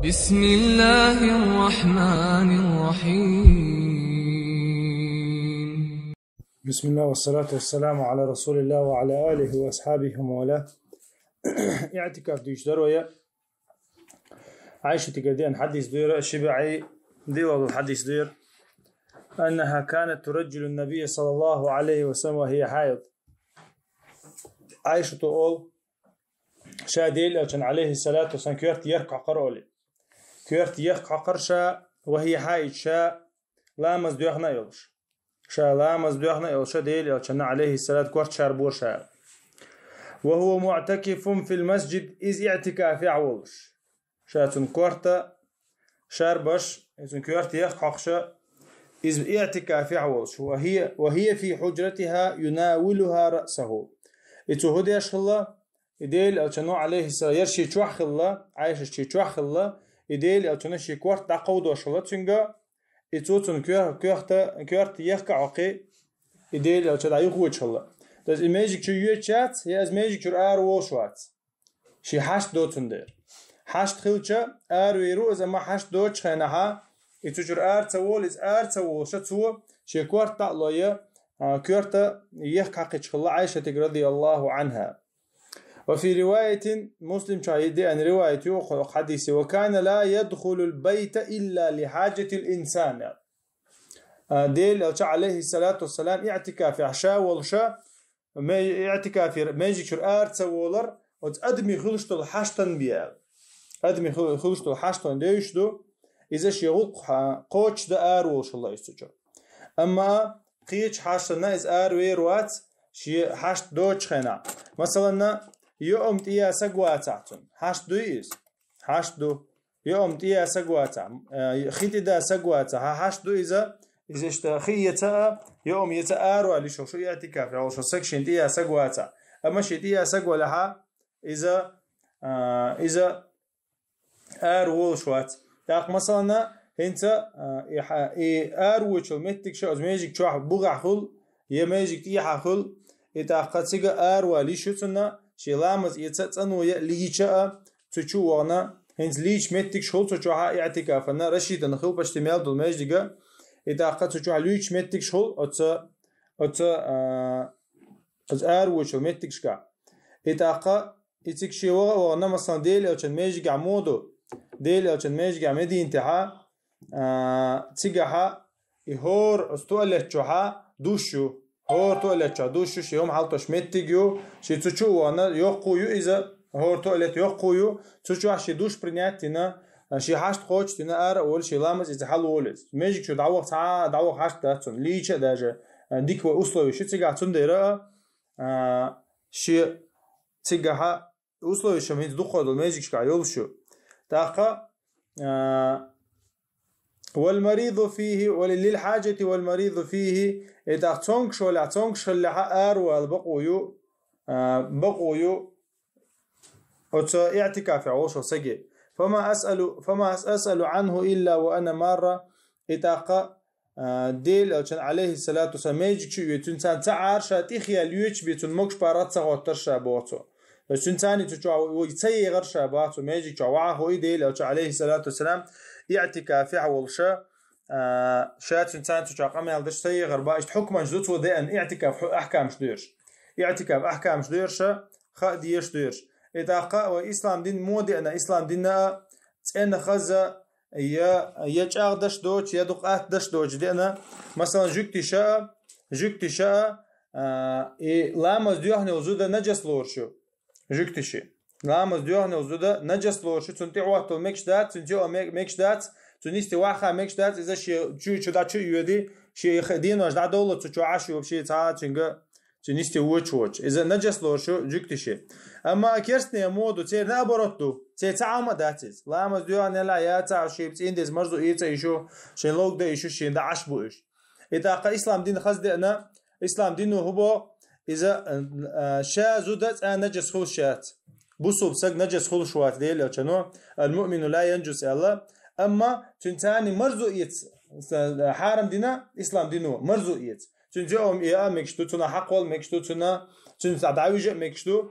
بسم الله الرحمن الرحيم. بسم الله والصلاة والسلام على رسول الله وعلى آله وأصحابه وموالاه. اعتكاف ديش دروية عايشة تقدين حديث دير الشبعي ديوض الحديث دير أنها كانت ترجل النبي صلى الله عليه وسلم وهي حائض. عايشة تقول شاديل أجن عليه الصلاة والسلام كيرت يركع قرولي كيرت يركع قرشا وهي حائض شا لامز ديوخنا يلش شا لامز ديوخنا يلش ديل أجن عليه الصلاة كورت شاربور شا وهو معتكف في المسجد إذ اعتكاف يعولش شاتن كورتا شاربش إذن كيرت يركع قرشا إذ اعتكاف يعولش وهي في حجرتها يناولها رأسه إتوهد يشخلا إديل أجنو عليه السلام يرشي توخ الله عايش شي توخ الله إديل أجنو شي كورت دقودو شلا تنجا إتوتن كيرت يركع عقي إديل أجنو يغوت شلا das imagik şu yechat ya az imagik şu ar woshwat shi hash dotun der hash khilcha ar wiru az ma hash dot khanaha itu şu ar tawol is ar tawol shatsu shi kwarta loya كورتا يحقق الله عائشة رضي الله عنها. وفي رواية مسلم شاهد أن رواية حديث وكان لا يدخل البيت إلا لحاجة الإنسان ديل عليه الصلاة والسلام اعتكاف عشاء والشا اعتكاف ماجيك شر آرت وولر وتأدمي خلشت الحشتن بيا أدمي خلشت الحشتن ديشدو إذا شيغل قوش دا آر والش الله يستجر. أما قيش حاشتنا إز آر ويروات شي حاشت دوش خنا مثلا يوم تيا سقواتعتن حاشت دو إز حاشت دو يوم تيا سقواتع خيتي دا سقواتع حاشت دو إذا اشتخيتا يوم يتآروا لشو شو يعتكاف أو شو سكشن تيا سقواتع أما شي تيا سقوا لها إذا آروا شوات داق مثلا انت اروچو متك شو از ماجيك شو بوغا خل يا ماجيك تيحا خل اتاقتيغا اروا ليشوتنا شيلامز يتصنو ليچا تشو وانا هنز ليش متك شو تشو اعتكافنا رشيدن خل باشتمال دول ماجيغا اتاقت تشو ليش متك شو ات از اروچو متك شكا اتاقا اتك شي وانا مثلا ديل او ماجيك عمودو ديل او ماجيك عمدي انتها تيجها يهور استولتشها دوشو هور تولتشها دوشو شيهم حالتش متيجو شي تشو وانا يقويو اذا هور تولت يقويو تشو شي دوش برينياتنا شي حاشت خوچتنا ار اول شي لامز اذا حل ولس ماجيك شو دعوه حاشت داتون ليچه داجه ديك условия شي تيجاتون ديرا شي تيجها условия شو من دخول الماجيك شكا يولشو داقه والمريض فيه وللحاجة والمريض فيه إذا تونكش ولا تونكش اللي أروى بقويو اعتكاف عوش سجي فما أسأل عنه إلا وأنا مرة إتاقا ديل عليه الصلاة والسلام ميجيك شو يتنسان تعار شاتيخيا ليوش بيتن مكش بارات سغوتر شابوتو تنساني تشو يتسي غير شاباتو ميجيك شو وعه ديل عليه الصلاة والسلام اعتكاف عولشا شات إنسان تشاقم يالدش سي غربا إشت حكم جدوت ودين اعتكاف أحكام شديرش اعتكاف أحكام شديرشا خادي شديرش إتاقا وإسلام دين مودي أنا إسلام ديننا تأن خزا يجاغ دش دوش يدقات دش دوش دينا مثلا جوكتي شاء لامز ديوحني وزودا نجس لورشو جوكتي شي لامز ديوحني وزودا نجس لورشو تنتي وقتو مكشدات تنتي مكشدات تنيستي واخا مكشدات إذا شو دا شو يودي شي خدين واش دا دولة تشو عاشو وبشي تعا تنجا تنيستي ووش إذا نجس لورشو جوكتي شي أما كيرسني مودو تير نابرتو تي تعامة داتيز لامز ديوحني لا ياتا شي بتيندز مرزو إيتا يشو شي لوك دا يشو شي دا عشبو إيش إذا قا إسلام دين خاص دينا إسلام دينو هو إذا شا زودت نجس خل شات بوصوب سق نجس خل شوات ديل أو شنو المؤمن لا ينجس الله أما تنتاني مرزوئيت حارم دينا إسلام دينو مرزوئيت تنجوم إياه مكشتو تنا حقول مكشتو تنا تنسع دعوجة مكشتو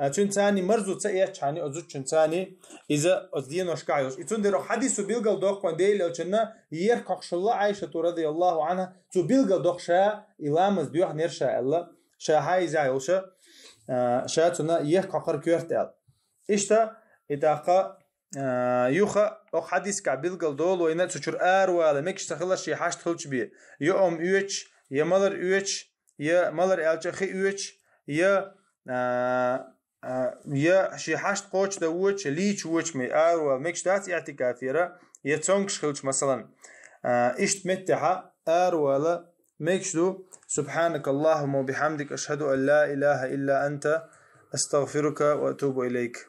تشنتاني مرزو تسأيه تشاني أزود تشنتاني إذا أزدين وشكايوش إتون درو حديث بيلقل دوخ وندي لو تشنا يركخ الله عائشة رضي الله عنها تو بيلقل دوخ شا إلامز ديوح نرشا الله شا هاي زايوشا شا تنا يركخ كيرت ال إشتا إتاقا يوخا أو حديث كبيلقل دول وإنه تشور ولا مكش تخلص شي حاش تخلش بيه يوم يوش يا مالر يوش يا مالر ألتخي يوش يا شي حاش قوش دوش ليش وش مي ومكش دات اعتكافيرا يتسونكش خلش مثلا إشت متحا ولا مكش دو سبحانك اللهم وبحمدك أشهد أن لا إله إلا أنت أستغفرك وأتوب إليك.